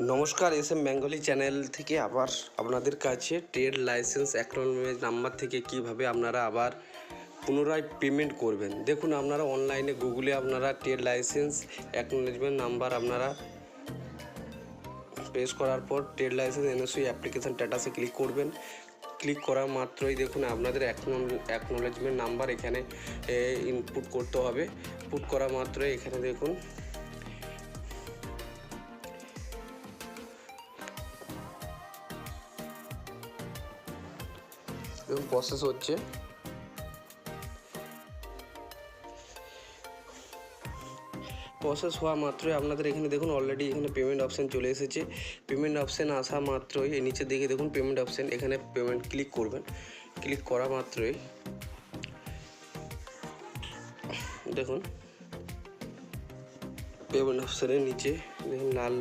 নমস্কার, S M Bengali channel থেকে আবার আপনাদের কাছে ট্রেড লাইসেন্স অ্যাকনলেজমেন্ট নাম্বার থেকে কিভাবে আপনারা আবার পুনরায় পেমেন্ট করবেন। দেখুন, আপনারা অনলাইনে গুগলে আপনারা ট্রেড লাইসেন্স অ্যাকনলেজমেন্ট নাম্বার আপনারা প্রেস করার পর ট্রেড লাইসেন্স এনওসি অ্যাপ্লিকেশান স্ট্যাটাসে ক্লিক করবেন। ক্লিক করা মাত্রই দেখুন আপনাদের অ্যাকনলেজমেন্ট নাম্বার এখানে ইনপুট করতে হবে। পুট করা মাত্রই এখানে দেখুন প্রসেস হচ্ছে। প্রসেস হওয়া মাত্রই আপনাদের এখানে দেখুন অলরেডি এখানে পেমেন্ট অপশান চলে এসেছে। পেমেন্ট অপশান আসা মাত্রই এই নিচে দিকে দেখুন পেমেন্ট অপশান, এখানে পেমেন্ট ক্লিক করবেন। ক্লিক করা মাত্রই দেখুন পেমেন্ট অপশানের নিচে দেখুন লাল